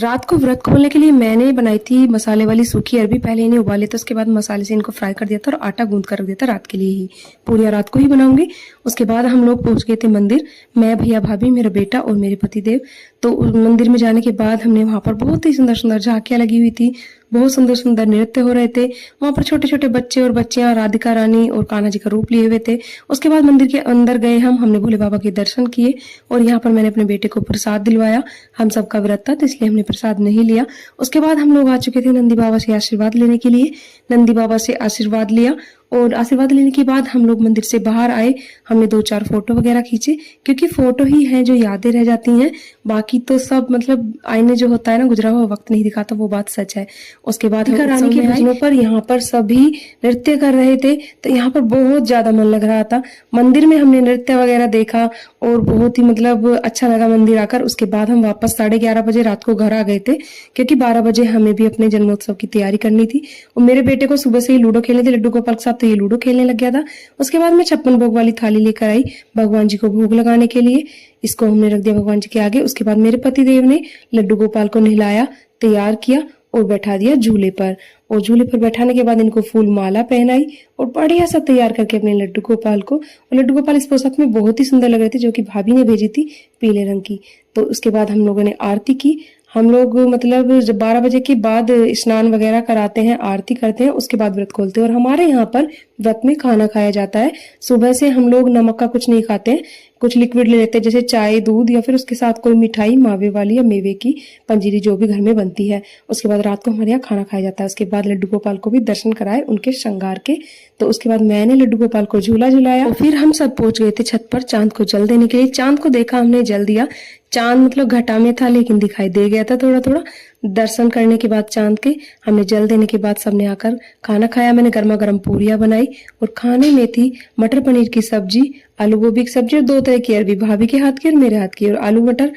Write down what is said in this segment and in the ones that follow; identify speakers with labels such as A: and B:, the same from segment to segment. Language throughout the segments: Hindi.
A: रात को व्रत खोलने के लिए मैंने बनाई थी मसाले वाली सूखी अरबी। पहले इन्हें उबाले था, उसके बाद मसाले से इनको फ्राई कर दिया था और आटा गूंद कर रख दिया था रात के लिए ही। पूरी रात को ही बनाऊंगी। उसके बाद हम लोग पहुंच गए थे मंदिर, मैं, भैया, भाभी, मेरा बेटा और मेरे पति देव। तो मंदिर में जाने के बाद हमने वहां पर बहुत ही सुंदर सुंदर झांकियां लगी हुई थी, बहुत सुंदर सुंदर नृत्य हो रहे थे। वहां पर छोटे छोटे बच्चे और बच्चियां राधिका रानी और कान्हा जी का रूप लिए हुए थे। उसके बाद मंदिर के अंदर गए हमने भोले बाबा के दर्शन किए और यहाँ पर मैंने अपने बेटे को प्रसाद दिलवाया। हम सबका व्रत था तो इसलिए हमने प्रसाद नहीं लिया। उसके बाद हम लोग आ चुके थे नंदी बाबा से आशीर्वाद लेने के लिए। नंदी बाबा से आशीर्वाद लिया और आशीर्वाद लेने के बाद हम लोग मंदिर से बाहर आए। हमने 2-4 फोटो वगैरह खींचे, क्योंकि फोटो ही है जो यादें रह जाती हैं। बाकी तो सब मतलब आईने जो होता है ना, गुजरा हुआ वक्त नहीं दिखाता, वो बात सच है। उसके बाद रानी के भजनों पर यहाँ पर सभी नृत्य कर रहे थे, तो यहाँ पर बहुत ज्यादा मन लग रहा था। मंदिर में हमने नृत्य वगैरह देखा और बहुत ही मतलब अच्छा लगा मंदिर आकर। उसके बाद हम वापस 11:30 बजे रात को घर आ गए थे, क्योंकि 12 बजे हमें भी अपने जन्मोत्सव की तैयारी करनी थी। और मेरे बेटे को सुबह से ही लूडो खेलने थे, लड्डू गोपाल के साथ, तो ये लूडो खेलने लग गया था। उसके बाद मैं 56 भोग वाली थाली लेकर आई भगवान जी को भोग लगाने के लिए। इसको हमने रख दिया भगवान जी के आगे। उसके बाद मेरे पति देव ने लड्डू गोपाल को नहलाया, तैयार किया और बैठा दिया झूले पर। और झूले पर बैठाने के बाद इनको फूल माला पहनाई और बढ़िया सा तैयार करके अपने लड्डू गोपाल को। और लड्डू गोपाल इस पोशाक में बहुत ही सुंदर लग रहे थे, जो कि भाभी ने भेजी थी, पीले रंग की। तो उसके बाद हम लोगों ने आरती की। हम लोग मतलब जब 12 बजे के बाद स्नान वगैरह कराते हैं, आरती करते हैं, उसके बाद व्रत खोलते हैं। और हमारे यहाँ पर व्रत में खाना खाया जाता है। सुबह से हम लोग नमक का कुछ नहीं खाते हैं, कुछ लिक्विड ले लेते हैं, जैसे चाय, दूध, या फिर उसके साथ कोई मिठाई, मावे वाली या मेवे की पंजीरी, जो भी घर में बनती है। उसके बाद रात को हमारे यहाँ खाना खाया जाता है। उसके बाद लड्डू गोपाल को भी दर्शन कराए उनके श्रृंगार के। तो उसके बाद मैंने लड्डू गोपाल को झूला झुलाया और फिर हम सब पहुंच गए थे छत पर चांद को जल देने के लिए। चांद को देखा हमने, जल दिया। चांद मतलब घटा में था लेकिन दिखाई दे गया था थोड़ा थोड़ा। दर्शन करने के बाद चांद के हमने जल देने के बाद सबने आकर खाना खाया। मैंने गर्मा गर्म पूरियां बनाई और खाने में थी मटर पनीर की सब्जी, आलू गोभी की सब्जी और 2 तरह की अरबी, भाभी के हाथ की और मेरे हाथ की। और आलू मटर,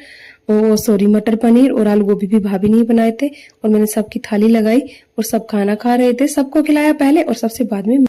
A: मटर पनीर और आलू गोभी भी भाभी ने ही बनाए थे। और मैंने सबकी थाली लगाई और सब खाना खा रहे थे। सबको खिलाया पहले और सबसे बाद में।